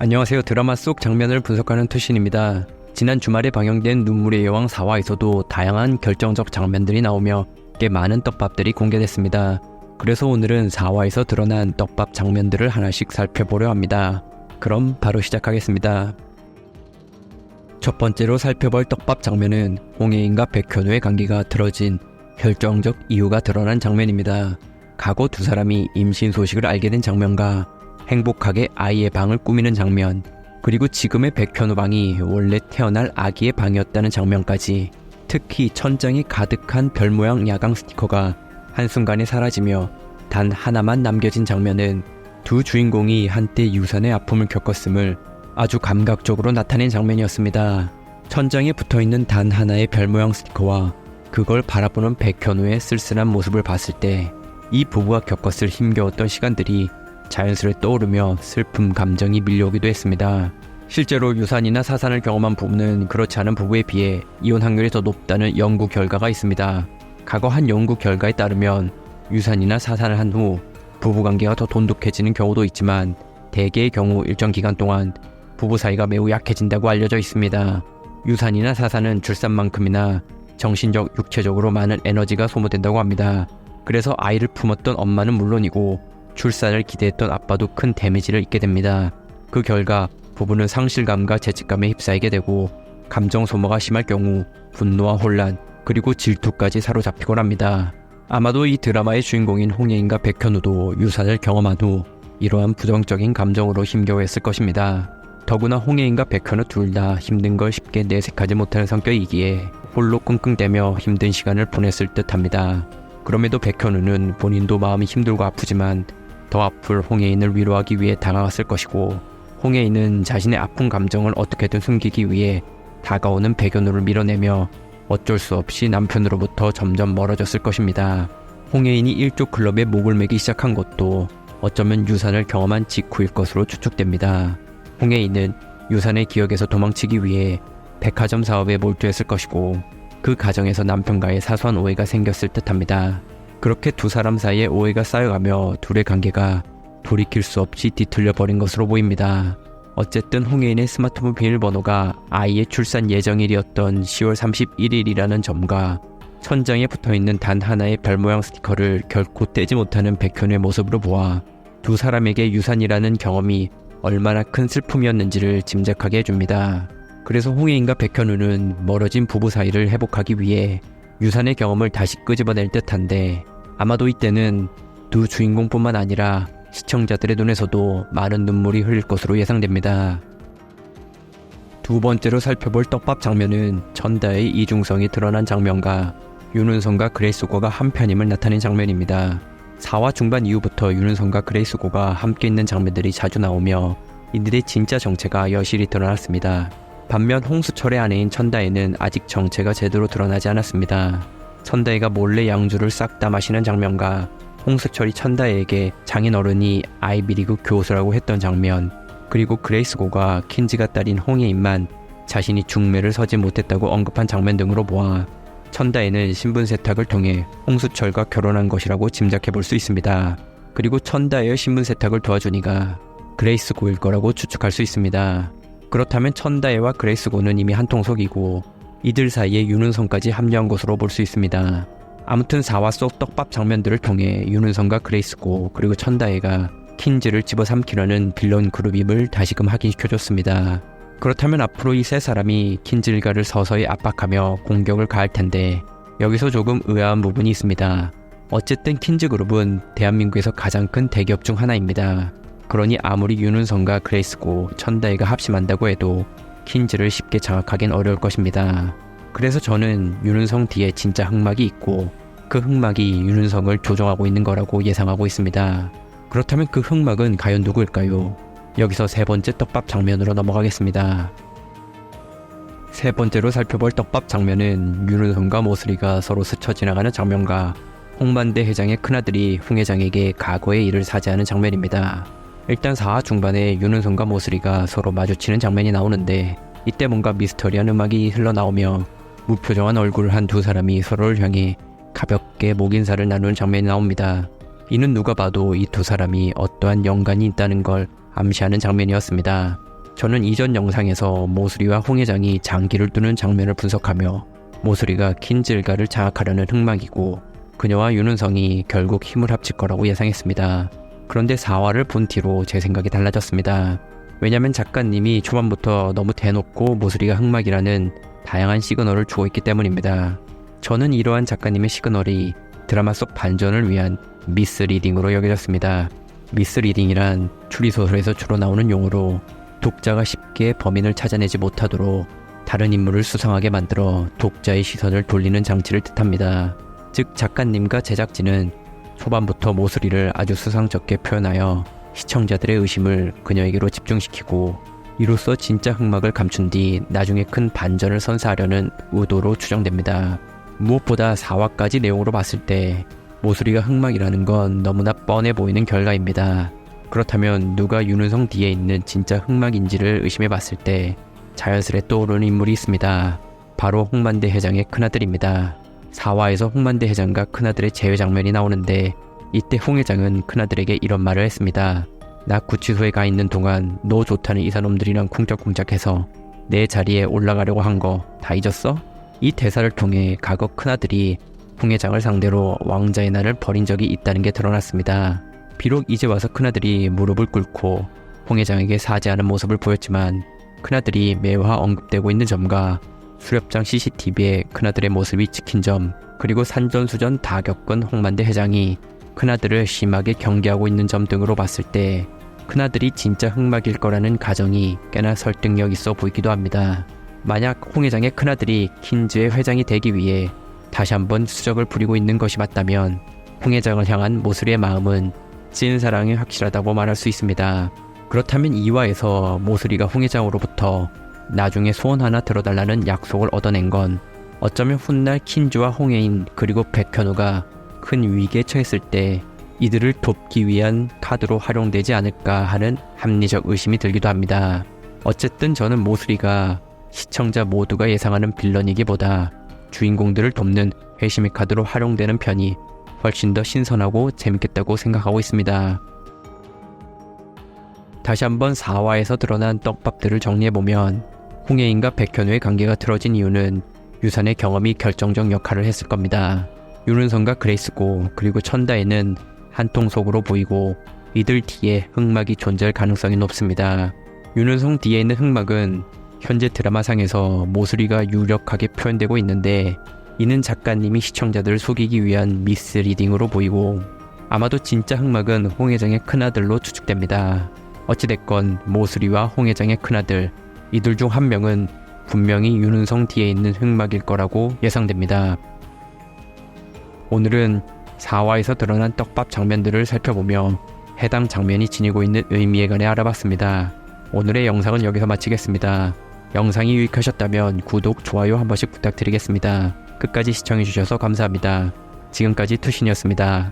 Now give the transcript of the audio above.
안녕하세요. 드라마 속 장면을 분석하는 투신입니다. 지난 주말에 방영된 눈물의 여왕 4화에서도 다양한 결정적 장면들이 나오며 꽤 많은 떡밥들이 공개됐습니다. 그래서 오늘은 4화에서 드러난 떡밥 장면들을 하나씩 살펴보려 합니다. 그럼 바로 시작하겠습니다. 첫 번째로 살펴볼 떡밥 장면은 홍예인과 백현우의 관계가 틀어진 결정적 이유가 드러난 장면입니다. 과거 두 사람이 임신 소식을 알게 된 장면과 행복하게 아이의 방을 꾸미는 장면, 그리고 지금의 백현우 방이 원래 태어날 아기의 방이었다는 장면까지, 특히 천장에 가득한 별 모양 야광 스티커가 한순간에 사라지며 단 하나만 남겨진 장면은 두 주인공이 한때 유산의 아픔을 겪었음을 아주 감각적으로 나타낸 장면이었습니다. 천장에 붙어있는 단 하나의 별 모양 스티커와 그걸 바라보는 백현우의 쓸쓸한 모습을 봤을 때 이 부부가 겪었을 힘겨웠던 시간들이 자연스레 떠오르며 슬픔 감정이 밀려오기도 했습니다. 실제로 유산이나 사산을 경험한 부부는 그렇지 않은 부부에 비해 이혼 확률이 더 높다는 연구 결과가 있습니다. 과거 한 연구 결과에 따르면 유산이나 사산을 한 후 부부관계가 더 돈독해지는 경우도 있지만 대개의 경우 일정 기간 동안 부부 사이가 매우 약해진다고 알려져 있습니다. 유산이나 사산은 출산만큼이나 정신적, 육체적으로 많은 에너지가 소모된다고 합니다. 그래서 아이를 품었던 엄마는 물론이고 출산을 기대했던 아빠도 큰 데미지를 입게 됩니다. 그 결과 부부는 상실감과 죄책감에 휩싸이게 되고 감정 소모가 심할 경우 분노와 혼란, 그리고 질투까지 사로잡히곤 합니다. 아마도 이 드라마의 주인공인 홍예인과 백현우도 유산을 경험한 후 이러한 부정적인 감정으로 힘겨워했을 것입니다. 더구나 홍예인과 백현우 둘 다 힘든 걸 쉽게 내색하지 못하는 성격이기에 홀로 끙끙대며 힘든 시간을 보냈을 듯합니다. 그럼에도 백현우는 본인도 마음이 힘들고 아프지만 더 아플 홍예인을 위로하기 위해 다가갔을 것이고, 홍예인은 자신의 아픈 감정을 어떻게든 숨기기 위해 다가오는 백현우를 밀어내며 어쩔 수 없이 남편으로부터 점점 멀어졌을 것입니다. 홍예인이 일족 클럽에 목을 매기 시작한 것도 어쩌면 유산을 경험한 직후일 것으로 추측됩니다. 홍예인은 유산의 기억에서 도망치기 위해 백화점 사업에 몰두했을 것이고, 그 과정에서 남편과의 사소한 오해가 생겼을 듯합니다. 그렇게 두 사람 사이에 오해가 쌓여가며 둘의 관계가 돌이킬 수 없이 뒤틀려 버린 것으로 보입니다. 어쨌든 홍예인의 스마트폰 비밀번호가 아이의 출산 예정일이었던 10월 31일이라는 점과 천장에 붙어있는 단 하나의 별 모양 스티커를 결코 떼지 못하는 백현우의 모습으로 보아 두 사람에게 유산이라는 경험이 얼마나 큰 슬픔이었는지를 짐작하게 해줍니다. 그래서 홍예인과 백현우는 멀어진 부부 사이를 회복하기 위해 유산의 경험을 다시 끄집어낼 듯한데, 아마도 이때는 두 주인공뿐만 아니라 시청자들의 눈에서도 많은 눈물이 흘릴 것으로 예상됩니다. 두 번째로 살펴볼 떡밥 장면은 천다의 이중성이 드러난 장면과 윤은성과 그레이스고가 한편임을 나타낸 장면입니다. 4화 중반 이후부터 윤은성과 그레이스고가 함께 있는 장면들이 자주 나오며 이들의 진짜 정체가 여실히 드러났습니다. 반면 홍수철의 아내인 천다혜는 아직 정체가 제대로 드러나지 않았습니다. 천다혜가 몰래 양주를 싹 다 마시는 장면과 홍수철이 천다혜에게 장인어른이 아이비리그 교수라고 했던 장면, 그리고 그레이스고가 킨지가 딸인 홍예인만 자신이 중매를 서지 못했다고 언급한 장면 등으로 보아 천다혜는 신분 세탁을 통해 홍수철과 결혼한 것이라고 짐작해 볼 수 있습니다. 그리고 천다혜의 신분 세탁을 도와주니가 그레이스고일 거라고 추측할 수 있습니다. 그렇다면 천다혜와 그레이스고는 이미 한통속이고 이들 사이에 윤은성까지 합류한 것으로 볼 수 있습니다. 아무튼 4화 속 떡밥 장면들을 통해 윤은성과 그레이스고 그리고 천다혜가 킨즈를 집어삼키려는 빌런 그룹임을 다시금 확인시켜줬습니다. 그렇다면 앞으로 이 세 사람이 킨즈 일가를 서서히 압박하며 공격을 가할 텐데, 여기서 조금 의아한 부분이 있습니다. 어쨌든 킨즈 그룹은 대한민국에서 가장 큰 대기업 중 하나입니다. 그러니 아무리 윤은성과 그레이스고 천다혜가 합심한다고 해도 킨즈를 쉽게 장악하긴 어려울 것입니다. 그래서 저는 윤은성 뒤에 진짜 흑막이 있고 그 흑막이 윤은성을 조종하고 있는 거라고 예상하고 있습니다. 그렇다면 그 흑막은 과연 누구일까요? 여기서 세 번째 떡밥 장면으로 넘어가겠습니다. 세 번째로 살펴볼 떡밥 장면은 윤은성과 모슬이가 서로 스쳐 지나가는 장면과 홍만대 회장의 큰아들이 홍 회장에게 과거의 일을 사죄하는 장면입니다. 일단 4화 중반에 윤은성과 모슬이가 서로 마주치는 장면이 나오는데, 이때 뭔가 미스터리한 음악이 흘러나오며 무표정한 얼굴을 한 두 사람이 서로를 향해 가볍게 목인사를 나누는 장면이 나옵니다. 이는 누가 봐도 이 두 사람이 어떠한 연관이 있다는 걸 암시하는 장면이었습니다. 저는 이전 영상에서 모수리와 홍해장이 장기를 두는 장면을 분석하며 모수리가 킨즐가를 장악하려는 흑막이고 그녀와 윤은성이 결국 힘을 합칠 거라고 예상했습니다. 그런데 4화를 본 뒤로 제 생각이 달라졌습니다. 왜냐면 작가님이 초반부터 너무 대놓고 모수리가 흑막이라는 다양한 시그널을 주고 있기 때문입니다. 저는 이러한 작가님의 시그널이 드라마 속 반전을 위한 미스리딩으로 여겨졌습니다. 미스리딩이란 추리소설에서 주로 나오는 용어로 독자가 쉽게 범인을 찾아내지 못하도록 다른 인물을 수상하게 만들어 독자의 시선을 돌리는 장치를 뜻합니다. 즉 작가님과 제작진은 초반부터 모수리를 아주 수상쩍게 표현하여 시청자들의 의심을 그녀에게로 집중시키고 이로써 진짜 흑막을 감춘 뒤 나중에 큰 반전을 선사하려는 의도로 추정됩니다. 무엇보다 4화까지 내용으로 봤을 때 모수리가 흑막이라는 건 너무나 뻔해 보이는 결과입니다. 그렇다면 누가 윤은성 뒤에 있는 진짜 흑막인지를 의심해봤을 때 자연스레 떠오르는 인물이 있습니다. 바로 홍만대 회장의 큰아들입니다. 4화에서 홍만대 회장과 큰아들의 재회 장면이 나오는데 이때 홍 회장은 큰아들에게 이런 말을 했습니다. 나 구치소에 가 있는 동안 너 좋다는 이사놈들이랑 쿵짝쿵짝해서 내 자리에 올라가려고 한 거 다 잊었어? 이 대사를 통해 과거 큰아들이 홍 회장을 상대로 왕자의 날을 벌인 적이 있다는 게 드러났습니다. 비록 이제 와서 큰아들이 무릎을 꿇고 홍 회장에게 사죄하는 모습을 보였지만 큰아들이 매화 언급되고 있는 점과 수렵장 CCTV에 큰아들의 모습이 찍힌 점, 그리고 산전수전 다 겪은 홍만대 회장이 큰아들을 심하게 경계하고 있는 점 등으로 봤을 때 큰아들이 진짜 흑막일 거라는 가정이 꽤나 설득력 있어 보이기도 합니다. 만약 홍 회장의 큰아들이 킨즈의 회장이 되기 위해 다시 한번 수적을 부리고 있는 것이 맞다면 홍 회장을 향한 모수리의 마음은 찐 사랑이 확실하다고 말할 수 있습니다. 그렇다면 2화에서 모수리가 홍 회장으로부터 나중에 소원 하나 들어달라는 약속을 얻어낸 건 어쩌면 훗날 킨즈와 홍해인 그리고 백현우가 큰 위기에 처했을 때 이들을 돕기 위한 카드로 활용되지 않을까 하는 합리적 의심이 들기도 합니다. 어쨌든 저는 모수리가 시청자 모두가 예상하는 빌런이기보다 주인공들을 돕는 회심의 카드로 활용되는 편이 훨씬 더 신선하고 재밌겠다고 생각하고 있습니다. 다시 한번 4화에서 드러난 떡밥들을 정리해보면 홍해인과 백현우의 관계가 틀어진 이유는 유산의 경험이 결정적 역할을 했을 겁니다. 윤은성과 그레이스고 그리고 천다에는 한통 속으로 보이고 이들 뒤에 흑막이 존재할 가능성이 높습니다. 윤은성 뒤에 있는 흑막은 현재 드라마상에서 모수리가 유력하게 표현되고 있는데 이는 작가님이 시청자들을 속이기 위한 미스리딩으로 보이고 아마도 진짜 흑막은 홍 회장의 큰아들로 추측됩니다. 어찌됐건 모수리와 홍 회장의 큰아들 이들 중 한 명은 분명히 윤은성 뒤에 있는 흑막일 거라고 예상됩니다. 오늘은 4화에서 드러난 떡밥 장면들을 살펴보며 해당 장면이 지니고 있는 의미에 관해 알아봤습니다. 오늘의 영상은 여기서 마치겠습니다. 영상이 유익하셨다면 구독, 좋아요 한 번씩 부탁드리겠습니다. 끝까지 시청해주셔서 감사합니다. 지금까지 투신이었습니다.